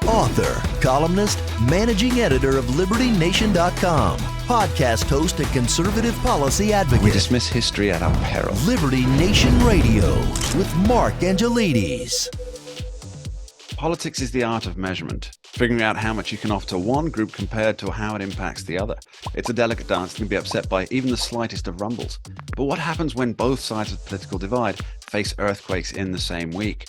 Author, columnist, managing editor of LibertyNation.com, podcast host and conservative policy advocate. We dismiss history at our peril. Liberty Nation Radio with Mark Angelides. Politics is the art of measurement, figuring out how much you can offer to one group compared to how it impacts the other. It's a delicate dance that can be upset by even the slightest of rumbles. But what happens when both sides of the political divide face earthquakes in the same week?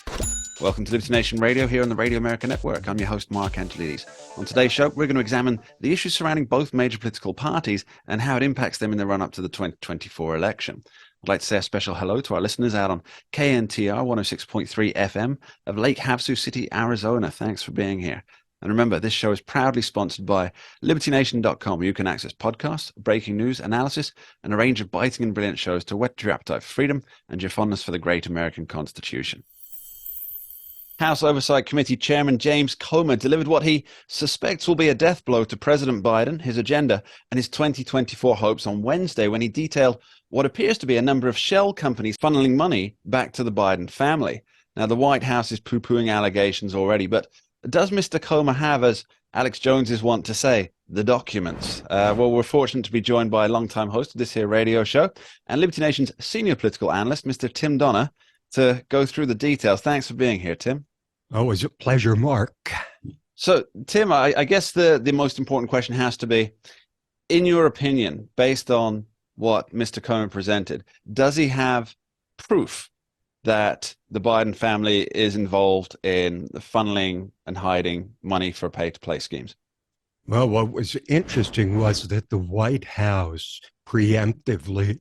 Welcome to Liberty Nation Radio here on the Radio America Network. I'm your host, Mark Angelides. On today's show, we're going to examine the issues surrounding both major political parties and how it impacts them in the run-up to the 2024 election. I'd like to say a special hello to our listeners out on KNTR 106.3 FM of Lake Havasu City, Arizona. Thanks for being here. And remember, this show is proudly sponsored by LibertyNation.com, where you can access podcasts, breaking news, analysis, and a range of biting and brilliant shows to whet your appetite for freedom and your fondness for the great American Constitution. House Oversight Committee Chairman James Comer delivered what he suspects will be a death blow to President Biden, his agenda, and his 2024 hopes on Wednesday when he detailed what appears to be a number of shell companies funneling money back to the Biden family. Now, the White House is poo-pooing allegations already, but does Mr. Comer have, as Alex Jones is wont to say, the documents? Well, we're fortunate to be joined by a longtime host of this here radio show and Liberty Nation's senior political analyst, Mr. Tim Donner, to go through the details. Thanks for being here, Tim. Always a pleasure, Mark. So, Tim, I guess the most important question has to be, in your opinion, based on what Mr. Comer presented, does he have proof that the Biden family is involved in the funneling and hiding money for pay-to-play schemes? Well, what was interesting was that the White House preemptively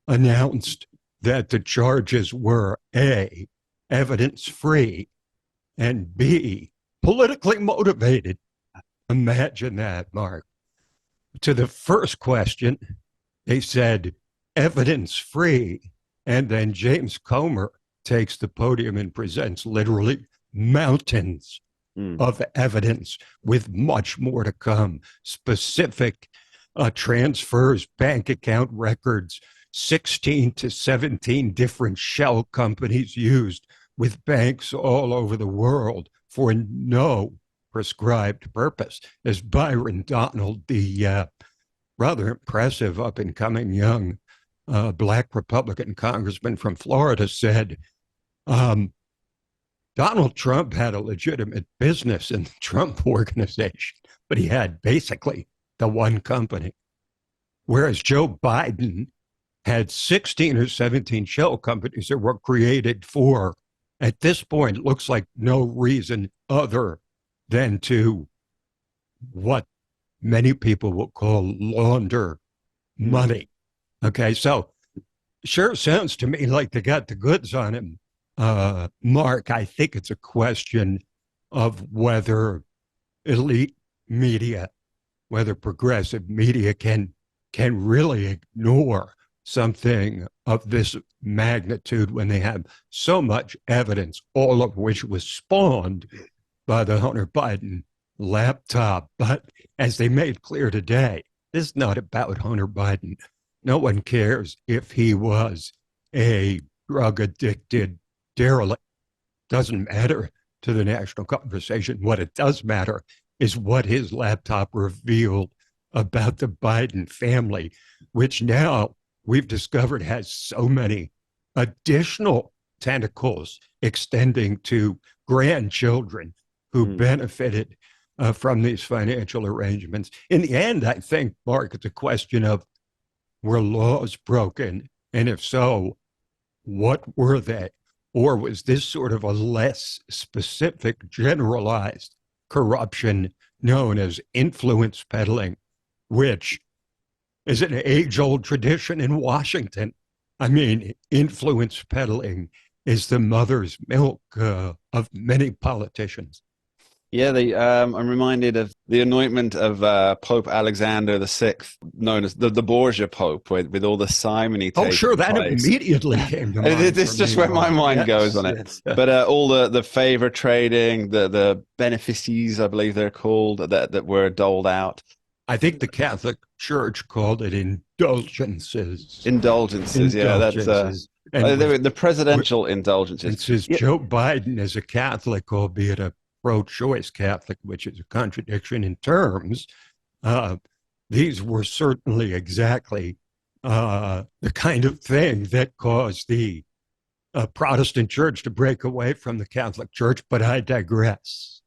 announced that the charges were A, evidence-free, and B, politically motivated. Imagine that, Mark. To the first question, they said evidence-free, and then James Comer takes the podium and presents literally mountains of evidence with much more to come. Specific transfers, bank account records, 16 to 17 different shell companies used with banks all over the world for no prescribed purpose. As Byron Donald, the rather impressive up-and-coming young black Republican congressman from Florida, said, Donald Trump had a legitimate business in the Trump organization, but he had basically the one company. Whereas Joe Biden had 16 or 17 shell companies that were created for, at this point, it looks like no reason other than to what many people will call launder money. Okay, so sure sounds to me like they got the goods on him. Mark, I think it's a question of whether elite media, whether progressive media can really ignore something of this magnitude when they have so much evidence, all of which was spawned by the Hunter Biden laptop. But as they made clear today, this is not about Hunter Biden. No one cares if he was a drug-addicted derelict. Doesn't matter to the national conversation. What it does matter is what his laptop revealed about the Biden family, which now we've discovered has so many additional tentacles extending to grandchildren who benefited from these financial arrangements. In the end, I think, Mark, it's a question of, were laws broken? And if so, what were they? Or was this sort of a less specific, generalized corruption known as influence peddling, which is an age-old tradition in Washington? I mean, influence peddling is the mother's milk of many politicians. Yeah, I'm reminded of the anointment of Pope Alexander VI, known as the Borgia Pope, with all the simony. Oh, sure, that immediately came to mind. It's just where my mind goes on it. But all the favor trading, the benefices, I believe they're called, that were doled out. I think the Catholic Church called it indulgences. Indulgences, yeah, that's the presidential indulgences. It says Joe Biden is a Catholic, albeit a pro-choice Catholic, which is a contradiction in terms, these were certainly exactly the kind of thing that caused the Protestant church to break away from the Catholic Church, but I digress.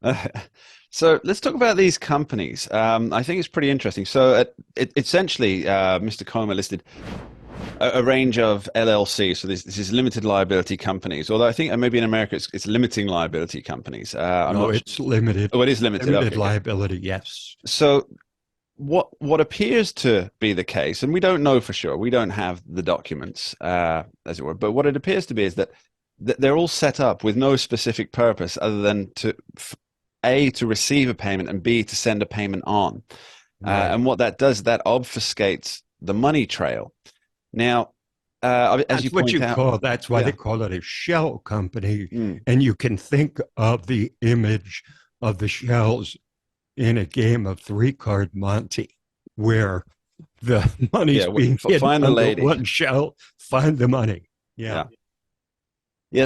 So let's talk about these companies. I think it's pretty interesting. So essentially, Mr. Comer listed a range of LLCs. So this is limited liability companies. Although I think maybe in America it's limiting liability companies. No, it's limited. Oh, it is limited. Limited Okay, liability, yes. So what appears to be the case, and we don't know for sure, we don't have the documents, as it were, but what it appears to be is that they're all set up with no specific purpose other than to receive a payment, and B, to send a payment on. Right. And what that does, that obfuscates the money trail. Now, as you point out, that's why they call it a shell company. Mm. And you can think of the image of the shells in a game of three-card Monte, where the money's being hidden find the under lady. one shell, find the money. Yeah.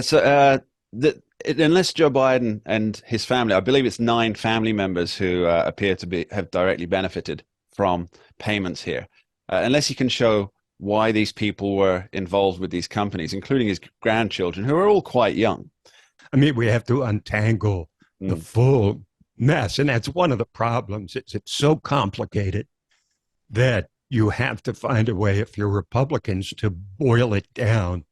So unless Joe Biden and his family, I believe it's 9 family members who appear to have directly benefited from payments here, unless you can show why these people were involved with these companies, including his grandchildren, who are all quite young. I mean, we have to untangle the full mess, and that's one of the problems. It's so complicated that you have to find a way, if you're Republicans, to boil it down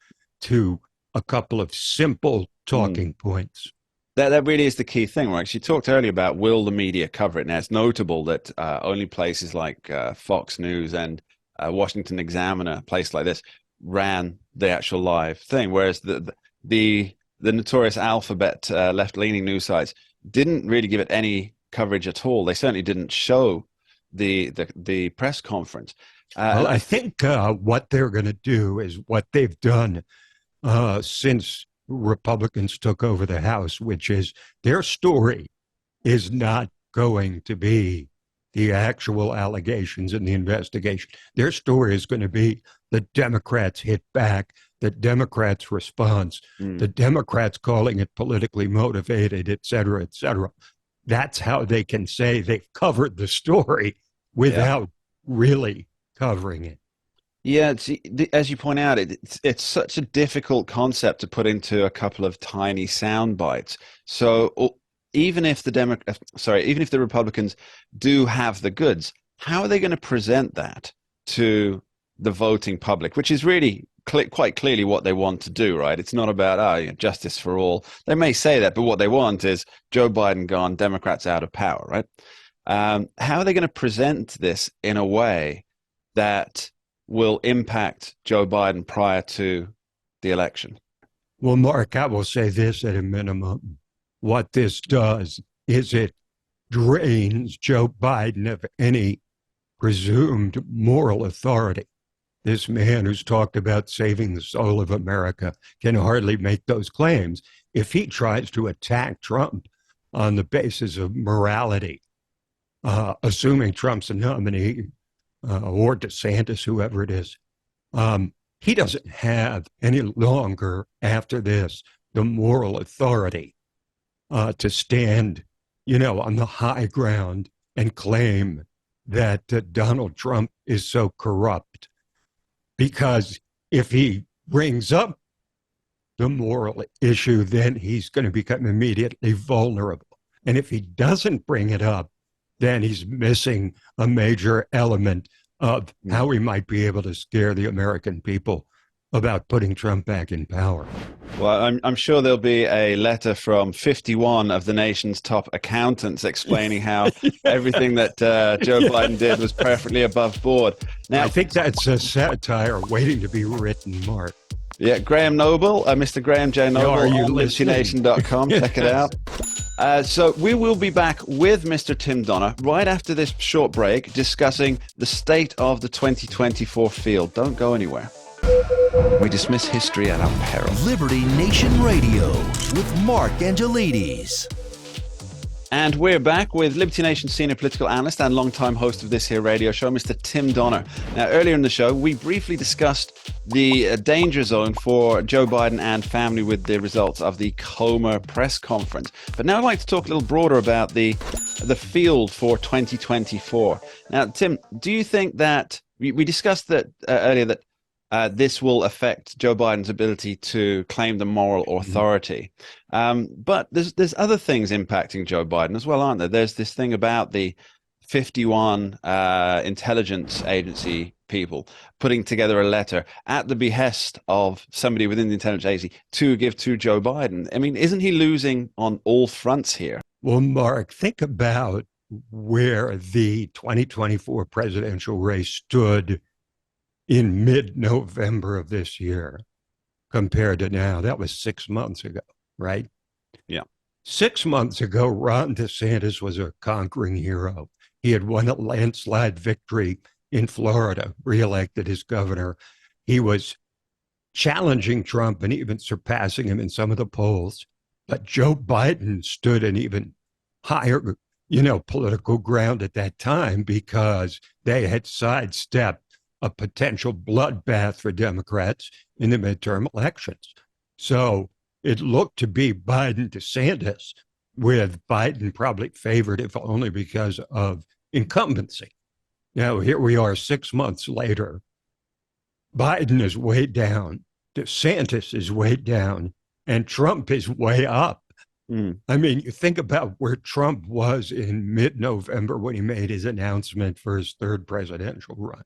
to a couple of simple talking points. That really is the key thing, right? She talked earlier about, will the media cover it? Now, it's notable that only places like Fox News and Washington Examiner, a place like this, ran the actual live thing, whereas the notorious Alphabet left-leaning news sites didn't really give it any coverage at all. They certainly didn't show the press conference. Well, I think what they're going to do is what they've done since Republicans took over the House, which is their story is not going to be the actual allegations in the investigation. Their story is going to be the Democrats hit back, the Democrats' response, the Democrats calling it politically motivated, et cetera, et cetera. That's how they can say they've covered the story without really covering it. Yeah, as you point out, it's such a difficult concept to put into a couple of tiny sound bites. So even if the Republicans do have the goods, how are they going to present that to the voting public, which is really quite clearly what they want to do, right? It's not about justice for all. They may say that, but what they want is Joe Biden gone, Democrats out of power, right? How are they going to present this in a way that will impact Joe Biden prior to the election? Well, Mark, I will say this at a minimum. What this does is it drains Joe Biden of any presumed moral authority. This man who's talked about saving the soul of America can hardly make those claims. If he tries to attack Trump on the basis of morality, assuming Trump's a nominee, or DeSantis, whoever it is, he doesn't have any longer after this the moral authority to stand, on the high ground and claim that Donald Trump is so corrupt. Because if he brings up the moral issue, then he's going to become immediately vulnerable. And if he doesn't bring it up, then he's missing a major element of how he might be able to scare the American people about putting Trump back in power. Well, I'm sure there'll be a letter from 51 of the nation's top accountants explaining how everything that Joe Biden did was perfectly above board. Now, I think that's a satire waiting to be written, Mark. Yeah, Graham Noble, Mr. Graham J. Noble on LibertyNation.com. Check it out. So we will be back with Mr. Tim Donner right after this short break discussing the state of the 2024 field. Don't go anywhere. We dismiss history at our peril. Liberty Nation Radio with Mark Angelides. And we're back with Liberty Nation senior political analyst and longtime host of this here radio show, Mr. Tim Donner. Now, earlier in the show, we briefly discussed the danger zone for Joe Biden and family with the results of the Comer press conference. But now I'd like to talk a little broader about the field for 2024. Now, Tim, do you think that we discussed that earlier that this will affect Joe Biden's ability to claim the moral authority. But there's other things impacting Joe Biden as well, aren't there? There's this thing about the 51 intelligence agency people putting together a letter at the behest of somebody within the intelligence agency to give to Joe Biden. I mean, isn't he losing on all fronts here? Well, Mark, think about where the 2024 presidential race stood in mid-November of this year compared to now. That was 6 months ago, right? Yeah. 6 months ago, Ron DeSantis was a conquering hero. He had won a landslide victory in Florida, reelected as governor. He was challenging Trump and even surpassing him in some of the polls. But Joe Biden stood an even higher, political ground at that time because they had sidestepped a potential bloodbath for Democrats in the midterm elections. So it looked to be Biden-DeSantis, with Biden probably favored, if only because of incumbency. Now, here we are 6 months later. Biden is way down, DeSantis is way down, and Trump is way up. I mean, you think about where Trump was in mid-November when he made his announcement for his third presidential run.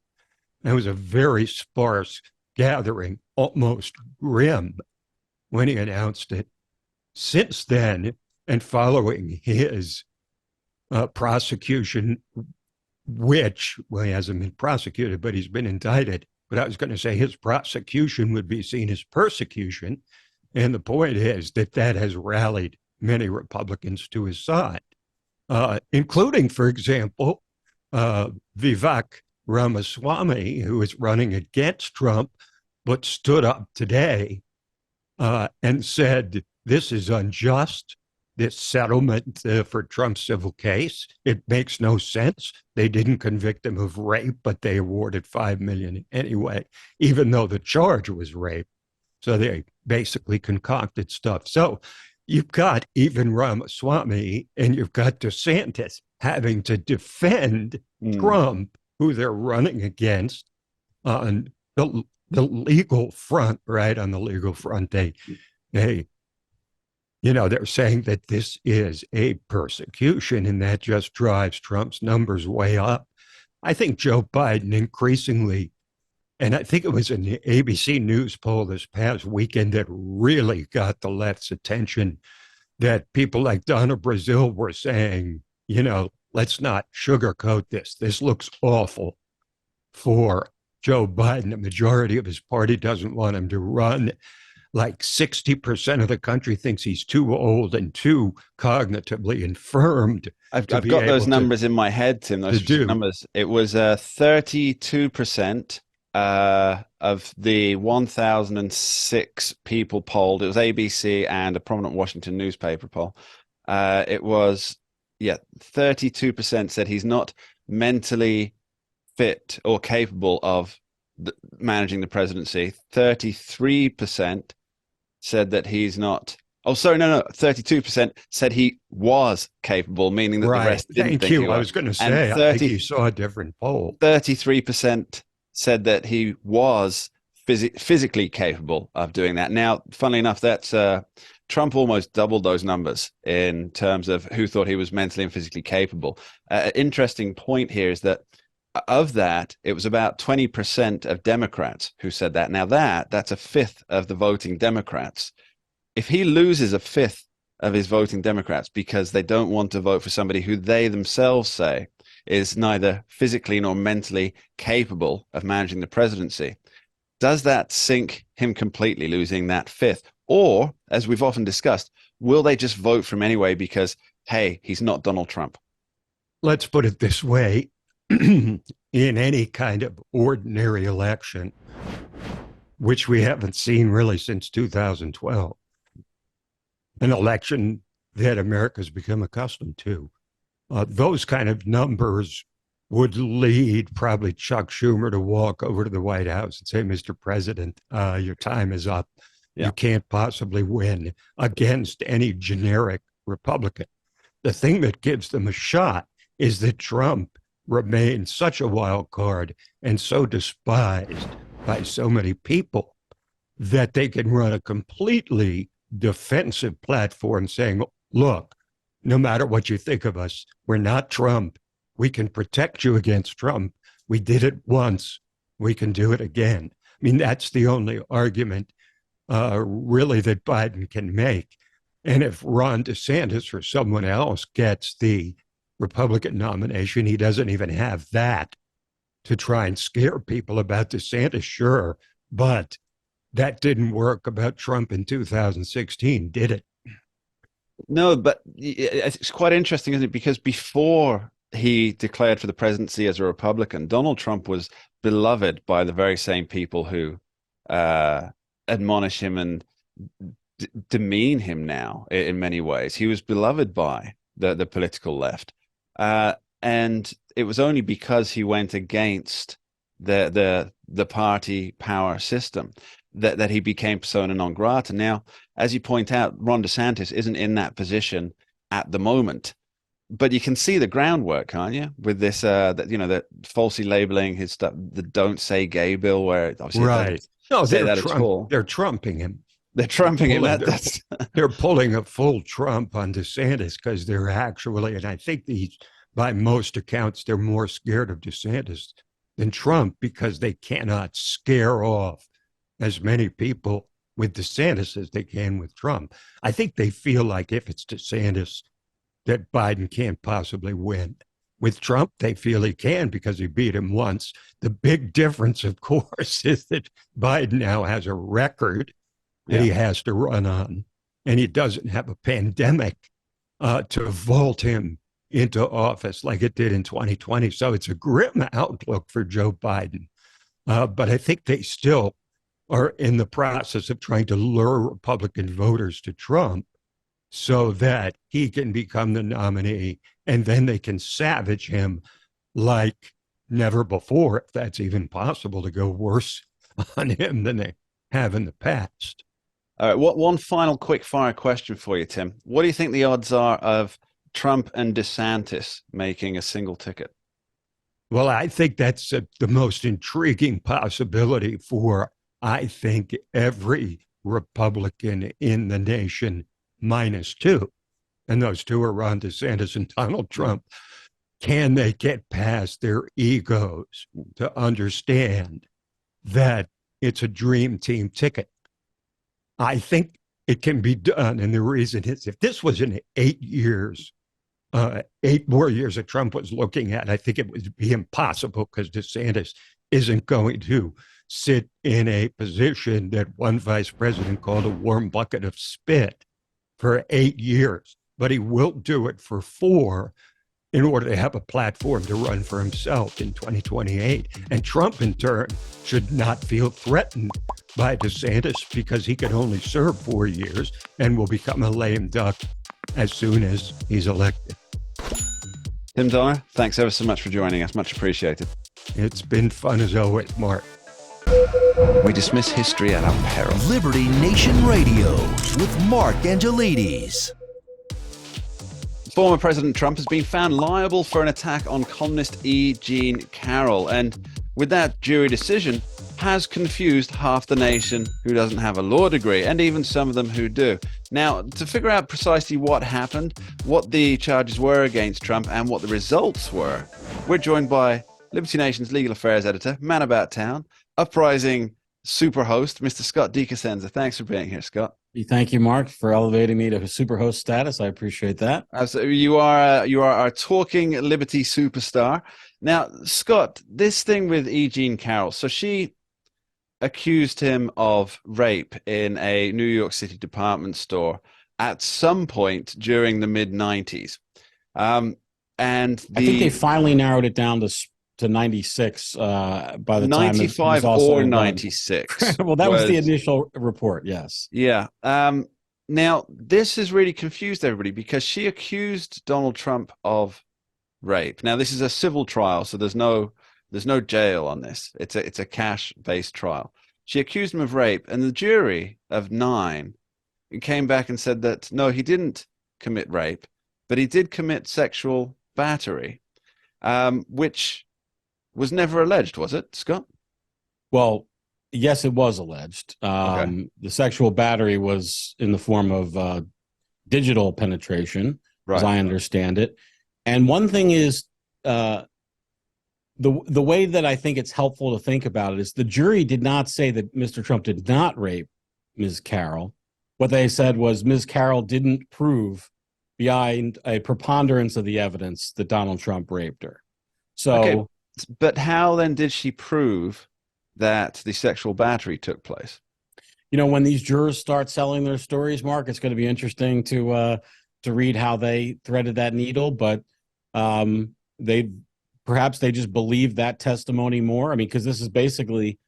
It was a very sparse gathering, almost grim, when he announced it. Since then, and following his prosecution, which, well, he hasn't been prosecuted, but he's been indicted. But I was going to say his prosecution would be seen as persecution. And the point is that has rallied many Republicans to his side, including, for example, Vivek Ramaswamy, who is running against Trump, but stood up today and said, this is unjust, this settlement for Trump's civil case. It makes no sense. They didn't convict him of rape, but they awarded $5 million anyway, even though the charge was rape. So they basically concocted stuff. So you've got even Ramaswamy and you've got DeSantis having to defend Trump, who they're running against on the legal front, right? On the legal front, they're saying that this is a persecution, and that just drives Trump's numbers way up. I think Joe Biden increasingly, and I think it was an ABC News poll this past weekend that really got the left's attention, that people like Donna Brazile were saying, let's not sugarcoat this. This looks awful for Joe Biden. The majority of his party doesn't want him to run. Like 60% of the country thinks he's too old and too cognitively infirmed. I've got those numbers in my head, Tim. Those numbers. It was 32% of the 1,006 people polled. It was ABC and a prominent Washington newspaper poll. It was 32% said he's not mentally fit or capable of managing the presidency. 33% said that he's not. Oh, sorry, no. 32% said he was capable, meaning that the rest didn't. Thank think you. he was. I was going to say, I think you saw a different poll. 33% said that he was physically capable of doing that. Now, funnily enough, that's Trump almost doubled those numbers in terms of who thought he was mentally and physically capable. An interesting point here is that of that, it was about 20% of Democrats who said that. Now that's a fifth of the voting Democrats. If he loses a fifth of his voting Democrats because they don't want to vote for somebody who they themselves say is neither physically nor mentally capable of managing the presidency, does that sink him completely, losing that fifth? Or, as we've often discussed, will they just vote for him anyway because, hey, he's not Donald Trump? Let's put it this way. In any kind of ordinary election, which we haven't seen really since 2012, an election that America's become accustomed to. Those kind of numbers would lead probably Chuck Schumer to walk over to the White House and say, Mr. President, your time is up. Yeah. You can't possibly win against any generic Republican. The thing that gives them a shot is that Trump remains such a wild card and so despised by so many people that they can run a completely defensive platform saying, look, no matter what you think of us, we're not Trump. We can protect you against Trump. We did it once. We can do it again. I mean, that's the only argument really that Biden can make. And if Ron DeSantis or someone else gets the Republican nomination, he doesn't even have that to try and scare people about DeSantis, sure. But that didn't work about Trump in 2016, did it? No, but it's quite interesting, isn't it? Because before he declared for the presidency as a Republican, Donald Trump was beloved by the very same people who admonish him and demean him now in many ways. He was beloved by the political left. And it was only because he went against the party power system that he became persona non grata. Now, as you point out, Ron DeSantis isn't in that position at the moment, but you can see the groundwork, can't you? With this, that falsely labeling his stuff, the "Don't Say Gay" bill, where obviously right. No, they're trumping him. They're trumping him. They're pulling a full Trump on DeSantis because they're actually, and I think by most accounts, they're more scared of DeSantis than Trump because they cannot scare off as many people with DeSantis as they can with Trump. I think they feel like if it's DeSantis, that Biden can't possibly win. With Trump, they feel he can because he beat him once. The big difference, of course, is that Biden now has a record that he has to run on, and he doesn't have a pandemic to vault him into office like it did in 2020. So it's a grim outlook for Joe Biden. But I think they still are in the process of trying to lure Republican voters to Trump so that he can become the nominee, and then they can savage him like never before, if that's even possible, to go worse on him than they have in the past. All right, one final quick fire question for you, Tim. What do you think the odds are of Trump and DeSantis making a single ticket? Well, I think that's the most intriguing possibility for, I think, every Republican in the nation minus two. And those two are Ron DeSantis and Donald Trump. Can they get past their egos to understand that it's a dream team ticket? I think it can be done. And the reason is if this was in 8 years, 8 more years that Trump was looking at, I think it would be impossible because DeSantis isn't going to sit in a position that one vice president called a warm bucket of spit for 8 years. But he will do it for 4 in order to have a platform to run for himself in 2028. And Trump, in turn, should not feel threatened by DeSantis because he can only serve 4 years and will become a lame duck as soon as he's elected. Tim Donner, thanks ever so much for joining us. Much appreciated. It's been fun as always, Mark. We dismiss history at our peril. Liberty Nation Radio with Mark Angelides. Former President Trump has been found liable for an attack on columnist E. Jean Carroll, and with that jury decision, has confused half the nation who doesn't have a law degree, and even some of them who do. Now, to figure out precisely what happened, what the charges were against Trump, and what the results were, we're joined by Liberty Nation's legal affairs editor, man about town, uprising superhost, Mr. Scott DeCosenza. Thanks for being here, Scott. Thank you, Mark, for elevating me to superhost status. I appreciate that. So you are our talking Liberty superstar. Now, Scott, this thing with E. Jean Carroll, so she accused him of rape in a New York City department store at some point during the mid-90s. And I think they finally narrowed it down to 96 by the 95 time 95 or 96. Well, that was the initial report, yes. Yeah. Now, this has really confused everybody because she accused Donald Trump of rape. Now, this is a civil trial, so there's no jail on this. It's a cash-based trial. She accused him of rape, and the jury of 9 came back and said that no, he didn't commit rape, but he did commit sexual battery, which was never alleged, was it, Scott? Well, yes, it was alleged. Okay. The sexual battery was in the form of digital penetration, as Right. I understand it. And one thing is, the way that I think it's helpful to think about it is the jury did not say that Mr. Trump did not rape Ms. Carroll. What they said was Ms. Carroll didn't prove beyond a preponderance of the evidence that Donald Trump raped her. Okay, So, but how then did she prove that the sexual battery took place? when these jurors start selling their stories, Mark, it's going to be interesting to read how they threaded that needle. But they perhaps they just believe that testimony more. I mean, because this is basically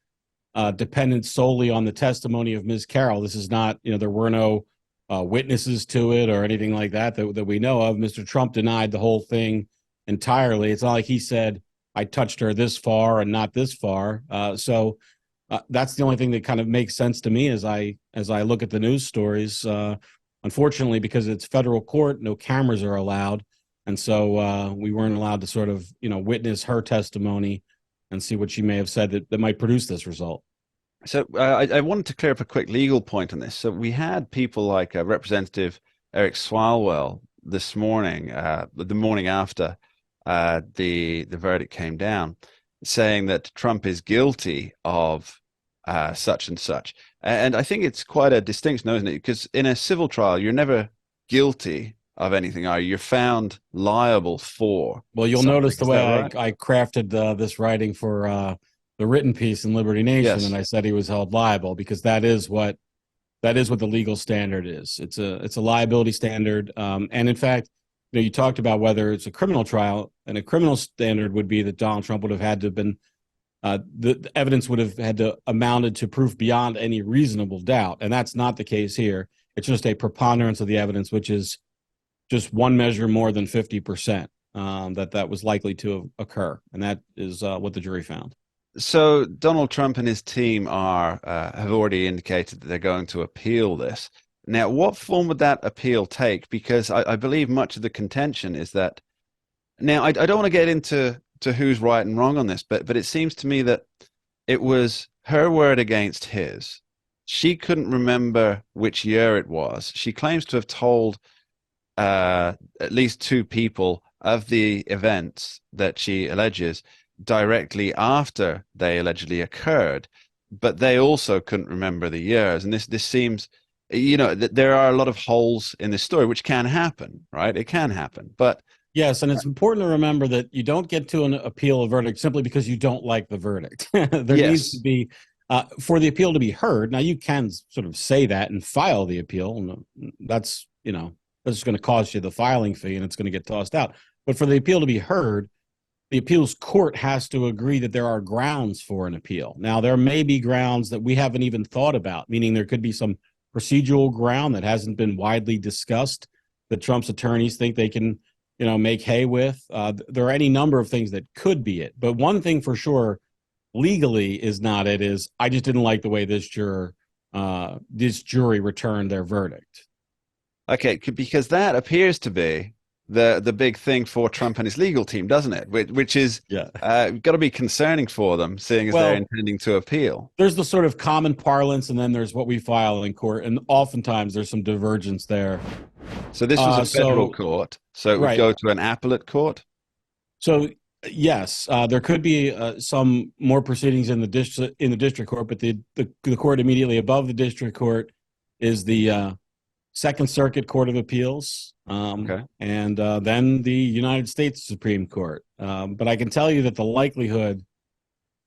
dependent solely on the testimony of Ms. Carroll. This is not, there were no witnesses to it or anything like that we know of. Mr. Trump denied the whole thing entirely. It's not like he said, I touched her this far and not this far. So that's the only thing that kind of makes sense to me as I look at the news stories. Unfortunately, because it's federal court, no cameras are allowed. And so we weren't allowed to sort of, witness her testimony and see what she may have said that might produce this result. So I wanted to clear up a quick legal point on this. So we had people like Representative Eric Swalwell this morning, the morning after the verdict came down, saying that Trump is guilty of such and such. And I think it's quite a distinction, isn't it? Because in a civil trial, you're never guilty of anything, are you? You're found liable for. Well, you'll something. notice the Is way that right? I crafted this writing for the written piece in Liberty Nation, Yes. and I said he was held liable because that is what the legal standard is. It's a liability standard, and in fact, you talked about whether it's a criminal trial, and a criminal standard would be that Donald Trump would have had to have been the evidence would have had to amounted to proof beyond any reasonable doubt, and that's not the case here. It's just a preponderance of the evidence, which is just one measure more than 50% that was likely to occur, and that is what the jury found. So Donald Trump and his team have already indicated that they're going to appeal this. Now, what form would that appeal take? Because I believe much of the contention is that now I don't want to get into who's right and wrong on this, but it seems to me that it was her word against his. She couldn't remember which year it was. She claims to have told at least 2 people of the events that she alleges directly after they allegedly occurred, but they also couldn't remember the years. And this seems, there are a lot of holes in this story, which can happen, right? It can happen, but yes, and it's important to remember that you don't get to an appeal a verdict simply because you don't like the verdict. There needs to be for the appeal to be heard. Now, you can sort of say that and file the appeal, and that's going to cost you the filing fee, and it's going to get tossed out. But for the appeal to be heard, the appeals court has to agree that there are grounds for an appeal. Now, there may be grounds that we haven't even thought about, meaning there could be some procedural ground that hasn't been widely discussed that Trump's attorneys think they can, make hay with. There are any number of things that could be it. But one thing for sure, legally is not it, is I just didn't like the way this jury returned their verdict. okay, because that appears to be the big thing for Trump and his legal team, doesn't it? Which is got to be concerning for them, seeing as they're intending to appeal. There's the sort of common parlance, and then there's what we file in court, and oftentimes there's some divergence there. So this was a federal court, so it would go to an appellate court. So yes, there could be some more proceedings in the district court, but the court immediately above the district court is the Second Circuit Court of Appeals, and then the United States Supreme Court. But I can tell you that the likelihood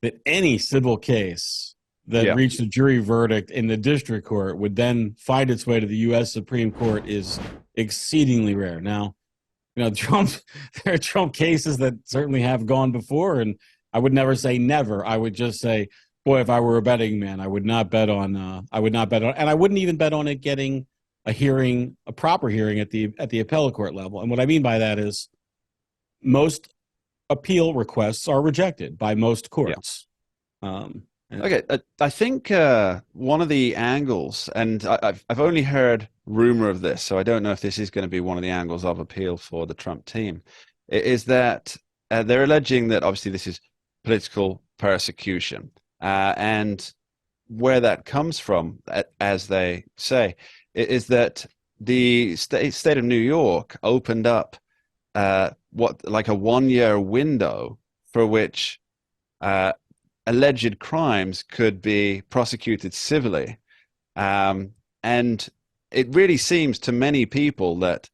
that any civil case that reached a jury verdict in the district court would then find its way to the U.S. Supreme Court is exceedingly rare. Now, there are Trump cases that certainly have gone before, and I would never say never. I would just say, boy, if I were a betting man, I would not bet on, and I wouldn't even bet on it getting a proper hearing at the appellate court level. And what I mean by that is most appeal requests are rejected by most courts. Okay, I think one of the angles, and I've only heard rumor of this, so I don't know if this is going to be one of the angles of appeal for the Trump team, is that they're alleging that obviously this is political persecution, and where that comes from, as they say, is that the state of New York opened up like a 1-year window for which alleged crimes could be prosecuted civilly. And it really seems to many people that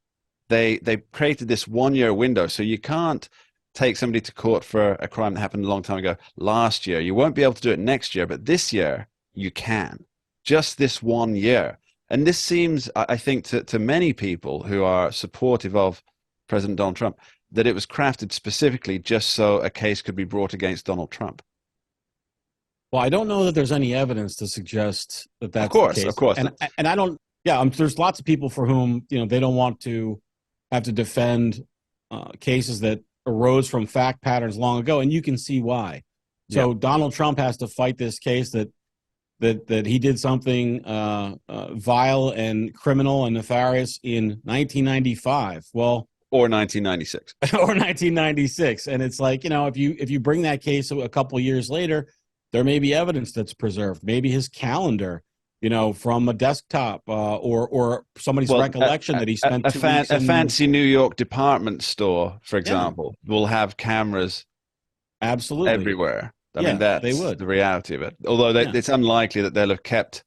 they created this 1-year window. So you can't take somebody to court for a crime that happened a long time ago last year. You won't be able to do it next year, but this year you can. Just this 1 year. And this seems, I think, to many people who are supportive of President Donald Trump, that it was crafted specifically just so a case could be brought against Donald Trump. Well, I don't know that there's any evidence to suggest that that's the case. Of course. And I don't, there's lots of people for whom, they don't want to have to defend cases that arose from fact patterns long ago, and you can see why. So Donald Trump has to fight this case that he did something vile and criminal and nefarious in 1995. Well, or 1996. Or 1996. And it's like, if you bring that case a couple of years later, there may be evidence that's preserved. Maybe his calendar, from a desktop or somebody's recollection that he spent 2 weeks a fancy New York department store, for example, will have cameras absolutely everywhere. I mean, that's they would. The reality of it. Although it's unlikely that they'll have kept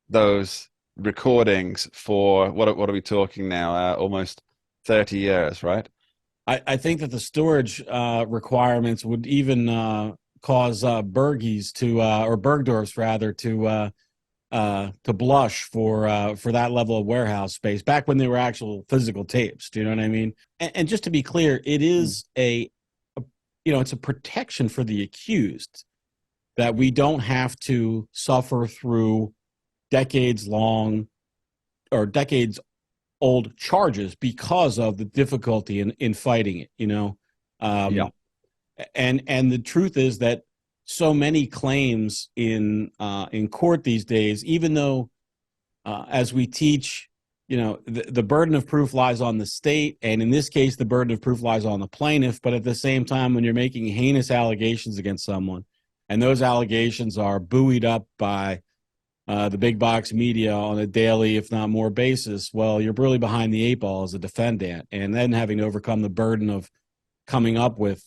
those recordings for, what are we talking now? Almost 30 years, right? I think that the storage requirements would even cause Bergies or Bergdorf's rather to blush for that level of warehouse space back when they were actual physical tapes. Do you know what I mean? And just to be clear, it is it's a protection for the accused that we don't have to suffer through decades-long or decades-old charges because of the difficulty in fighting it, And the truth is that so many claims in court these days, even though as we teach, the burden of proof lies on the state, and in this case, the burden of proof lies on the plaintiff. But at the same time, when you're making heinous allegations against someone, and those allegations are buoyed up by the big box media on a daily, if not more, basis, well, you're really behind the 8 ball as a defendant, and then having to overcome the burden of coming up with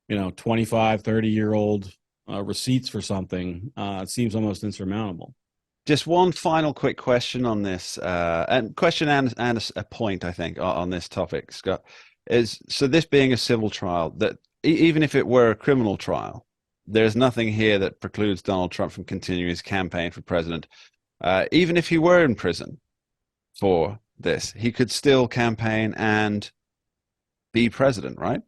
25, 30-year-old receipts for something, it seems almost insurmountable. Just one final quick question on this, and a point, I think, on this topic, Scott, is, so this being a civil trial, that even if it were a criminal trial, there's nothing here that precludes Donald Trump from continuing his campaign for president. Even if he were in prison for this, he could still campaign and be president, right?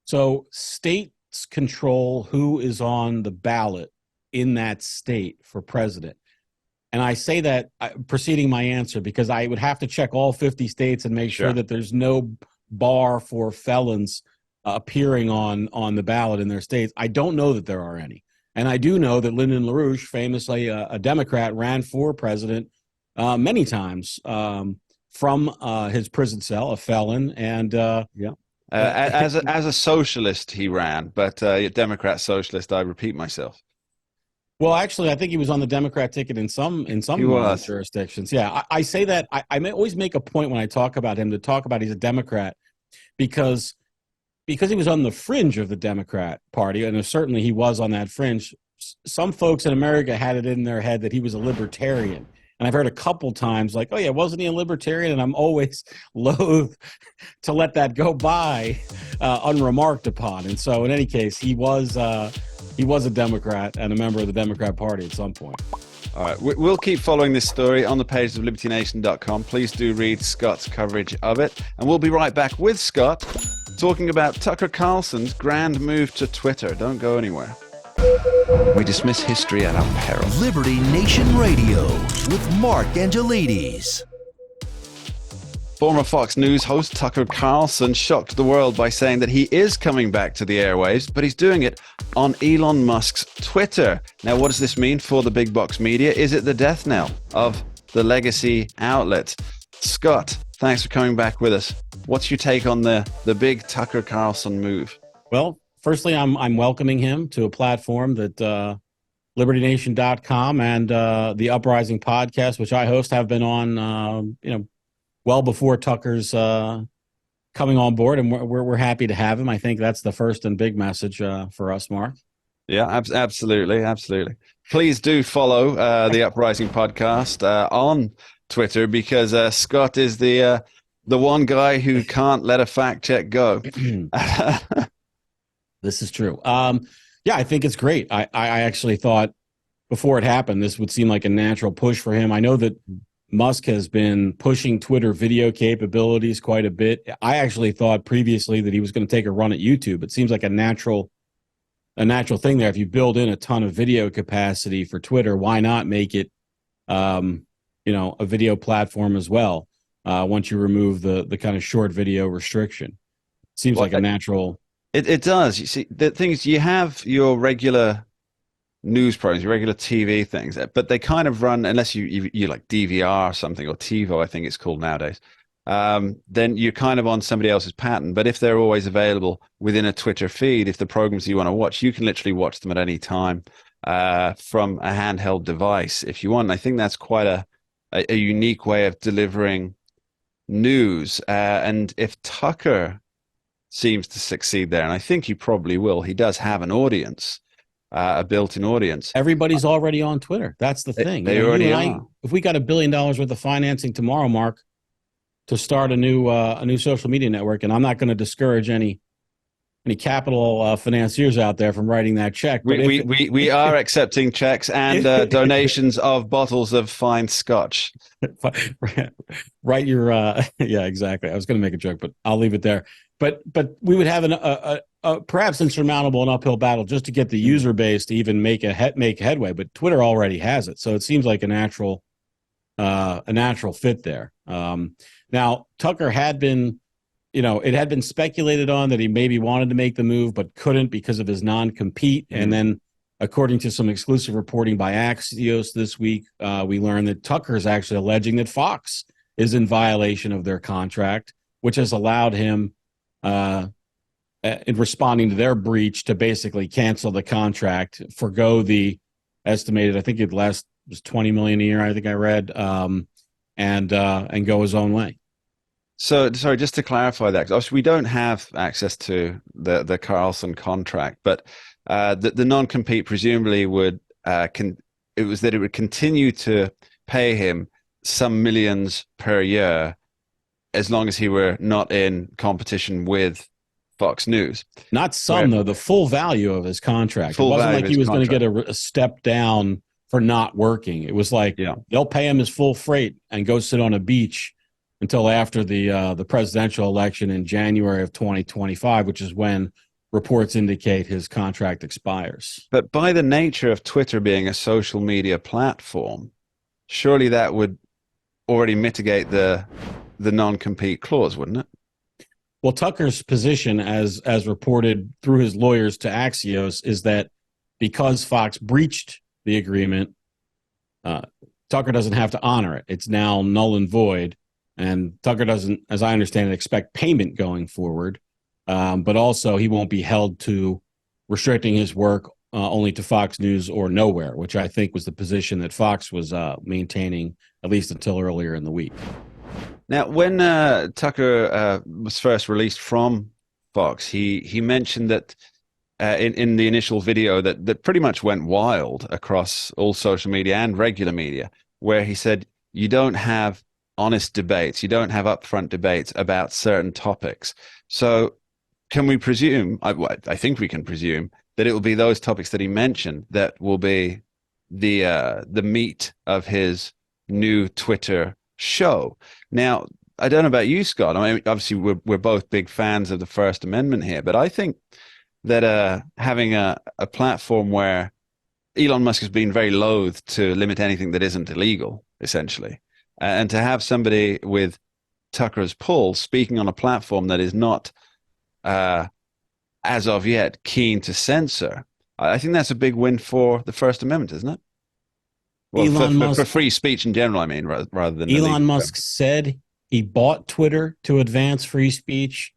So states control who is on the ballot in that state for president. And I say that preceding my answer because I would have to check all 50 states and make sure that there's no bar for felons appearing on the ballot in their states. I don't know that there are any. And I do know that Lyndon LaRouche, famously a Democrat, ran for president many times from his prison cell, a felon. And as a socialist, he ran, but Democrat socialist, I repeat myself. Well, actually, I think he was on the Democrat ticket in some jurisdictions. Yeah, I say that I may always make a point when I talk about him to talk about he's a Democrat because he was on the fringe of the Democrat Party, and certainly he was on that fringe. Some folks in America had it in their head that he was a libertarian. And I've heard a couple times like, oh, yeah, wasn't he a libertarian? And I'm always loath to let that go by unremarked upon. And so in any case, he was a Democrat and a member of the Democrat Party at some point. All right, we'll keep following this story on the pages of libertynation.com. Please do read Scott's coverage of it. And we'll be right back with Scott talking about Tucker Carlson's grand move to Twitter. Don't go anywhere. We dismiss history at our peril. Liberty Nation Radio with Mark Angelides. Former Fox News host Tucker Carlson shocked the world by saying that he is coming back to the airwaves, but he's doing it on Elon Musk's Twitter. Now, what does this mean for the big box media? Is it the death knell of the legacy outlet? Scott, thanks for coming back with us. What's your take on the big Tucker Carlson move? Well, firstly, I'm welcoming him to a platform that LibertyNation.com and the Uprising podcast, which I host, have been on, well before Tucker's coming on board, and we're happy to have him. I think that's the first and big message for us, Mark. Yeah, absolutely. Please do follow the Uprising podcast on Twitter, because Scott is the one guy who can't let a fact check go. This is true. Yeah, I think it's great. I actually thought before it happened, this would seem like a natural push for him. I know that Musk has been pushing Twitter video capabilities quite a bit. I actually thought previously that he was going to take a run at YouTube. It seems like a natural thing there. If you build in a ton of video capacity for Twitter, why not make it, a video platform as well? Once you remove the kind of short video restriction, seems like a natural. It does. You see, the thing is, you have your regular news programs, your regular TV things, but they kind of run, unless you like DVR or something, or TiVo, I think it's called nowadays, then you're kind of on somebody else's pattern. But if they're always available within a Twitter feed, if the programs you want to watch, you can literally watch them at any time from a handheld device if you want. And I think that's quite a unique way of delivering news. And if Tucker seems to succeed there, and I think he probably will, he does have an audience. A built-in audience. Everybody's already on Twitter. That's the thing. They already are. If we got $1 billion worth of financing tomorrow, Mark, to start a new social media network, and I'm not going to discourage any capital financiers out there from writing that check. But we are accepting checks and donations of bottles of fine scotch. Write your yeah, exactly. I was going to make a joke, but I'll leave it there. But we would have a perhaps insurmountable and uphill battle just to get the user base to even make headway. But Twitter already has it, so it seems like a natural fit there. Now, Tucker had been, it had been speculated on that he maybe wanted to make the move but couldn't because of his non-compete. And then, according to some exclusive reporting by Axios this week, we learned that Tucker is actually alleging that Fox is in violation of their contract, which has allowed him, in responding to their breach, to basically cancel the contract, forgo the estimated, I think it was $20 million a year, I think I read, and go his own way. So, sorry, just to clarify that, 'cause obviously we don't have access to the Carlson contract, but the non-compete presumably would it would continue to pay him some millions per year as long as he were not in competition with Fox News. Not some, though, the full value of his contract. It wasn't like he was going to get a step down for not working. It was like, they'll pay him his full freight and go sit on a beach until after the presidential election in January of 2025, which is when reports indicate his contract expires. But by the nature of Twitter being a social media platform, surely that would already mitigate the non-compete clause, wouldn't it? Well, Tucker's position, as reported through his lawyers to Axios, is that because Fox breached the agreement, Tucker doesn't have to honor it. It's now null and void. And Tucker doesn't, as I understand it, expect payment going forward. But also he won't be held to restricting his work only to Fox News or nowhere, which I think was the position that Fox was maintaining, at least until earlier in the week. Now, when Tucker was first released from Fox, he mentioned that in the initial video that pretty much went wild across all social media and regular media, where he said, you don't have honest debates, you don't have upfront debates about certain topics. So can we presume, I think we can presume, that it will be those topics that he mentioned that will be the meat of his new Twitter show? Now, I don't know about you, Scott. I mean, obviously we're both big fans of the First Amendment here, but I think that having a platform where Elon Musk has been very loath to limit anything that isn't illegal, essentially, and to have somebody with Tucker has pulled, speaking on a platform that is not, as of yet, keen to censor. I think that's a big win for the First Amendment, isn't it? Well, Elon for Musk, free speech in general, I mean, rather than Elon Musk said he bought Twitter to advance free speech,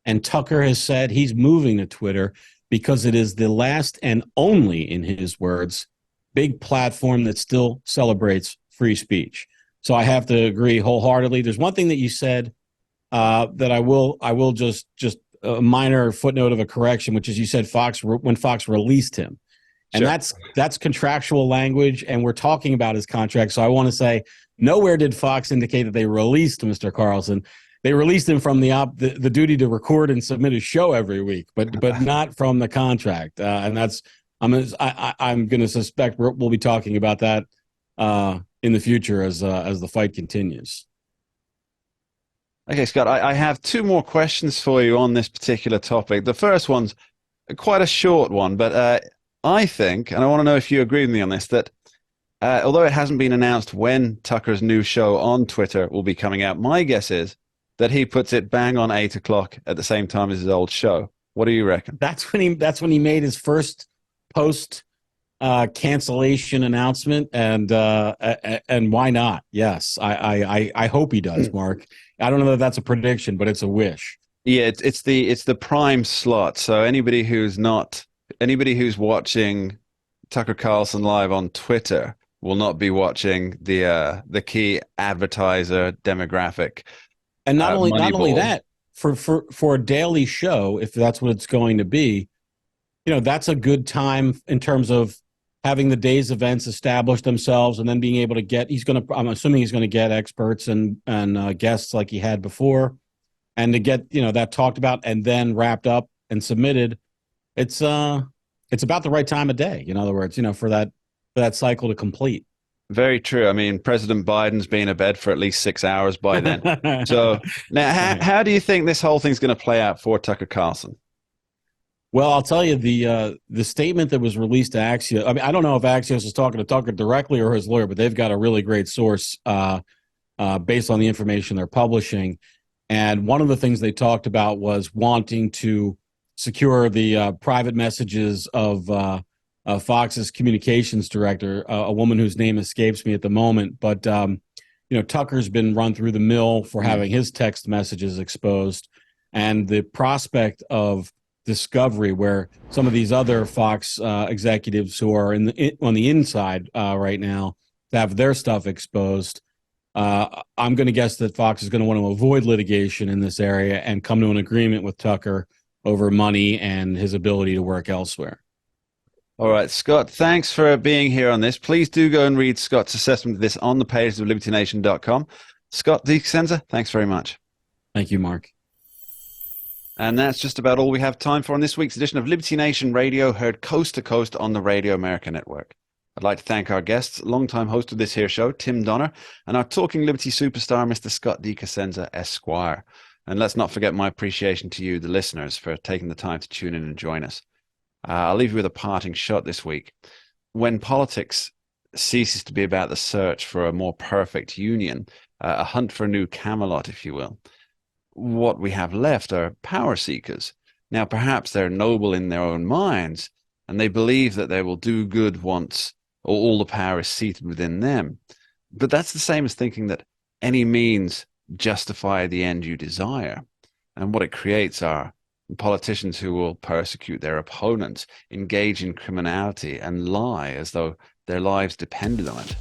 and Tucker has said he's moving to Twitter because it is the last and only, in his words, big platform that still celebrates free speech. So I have to agree wholeheartedly. There's one thing that you said that I will just a minor footnote of a correction, which is you said when Fox released him. And Sure. that's contractual language, and we're talking about his contract. So I want to say nowhere did Fox indicate that they released Mr. Carlson. They released him from the duty to record and submit a show every week, but not from the contract. And that's I'm going to suspect we'll be talking about that in the future as the fight continues. Okay, Scott, I have two more questions for you on this particular topic. The first one's quite a short one, but I think, and I want to know if you agree with me on this, that although it hasn't been announced when Tucker's new show on Twitter will be coming out, my guess is that he puts it bang on 8 o'clock at the same time as his old show. What do you reckon? That's when he made his first post cancellation announcement, and why not? Yes, I hope he does, Mark. I don't know that that's a prediction, but it's a wish. Yeah, it's the prime slot. So anybody who's watching Tucker Carlson live on Twitter will not be watching the key advertiser demographic. And not only that, for a daily show, if that's what it's going to be, that's a good time in terms of having the day's events establish themselves and then being able to get. I'm assuming he's going to get experts and guests like he had before, and to get that talked about and then wrapped up and submitted. It's about the right time of day. In other words, for that cycle to complete. Very true. I mean, President Biden's been in bed for at least 6 hours by then. So now, how do you think this whole thing's going to play out for Tucker Carlson? Well, I'll tell you the statement that was released to Axios. I mean, I don't know if Axios is talking to Tucker directly or his lawyer, but they've got a really great source based on the information they're publishing. And one of the things they talked about was wanting to secure the private messages of Fox's communications director, a woman whose name escapes me at the moment. But, Tucker's been run through the mill for having his text messages exposed. And the prospect of discovery where some of these other Fox executives who are on the inside right now to have their stuff exposed, I'm going to guess that Fox is going to want to avoid litigation in this area and come to an agreement with Tucker over money and his ability to work elsewhere. All right, Scott, thanks for being here on this. Please do go and read Scott's assessment of this on the pages of libertynation.com. Scott DeCenza, thanks very much. Thank you, Mark. And that's just about all we have time for on this week's edition of Liberty Nation Radio, heard coast to coast on the Radio America Network. I'd like to thank our guests, longtime host of this here show, Tim Donner, and our Talking Liberty superstar, Mr. Scott DeCenza, Esquire. And let's not forget my appreciation to you, the listeners, for taking the time to tune in and join us. I'll leave you with a parting shot this week. When politics ceases to be about the search for a more perfect union, a hunt for a new Camelot, if you will, what we have left are power seekers. Now, perhaps they're noble in their own minds, and they believe that they will do good once all the power is seated within them. But that's the same as thinking that any means justify the end you desire. And what it creates are politicians who will persecute their opponents, engage in criminality, and lie as though their lives depended on it.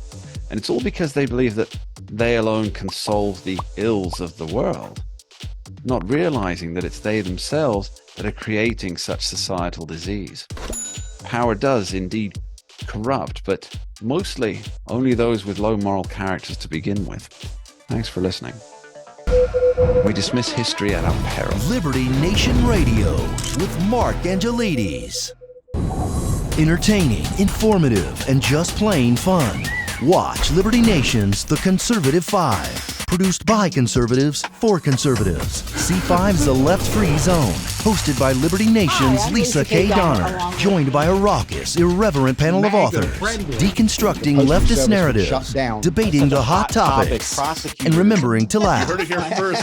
And it's all because they believe that they alone can solve the ills of the world, not realizing that it's they themselves that are creating such societal disease. Power does indeed corrupt, but mostly only those with low moral characters to begin with. Thanks for listening. We dismiss history at our peril. Liberty Nation Radio with Mark Angelides. Entertaining, informative, and just plain fun. Watch Liberty Nation's The Conservative 5. produced by conservatives for conservatives. C5's The Left Free Zone, hosted by Liberty Nation's Lisa K. Donner, joined by a raucous, irreverent panel of authors, deconstructing leftist narratives, debating the hot topics, and remembering to laugh.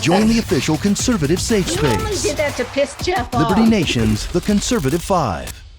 Join the official conservative safe You only space. did that to piss Jeff off. Liberty Nation's The Conservative 5.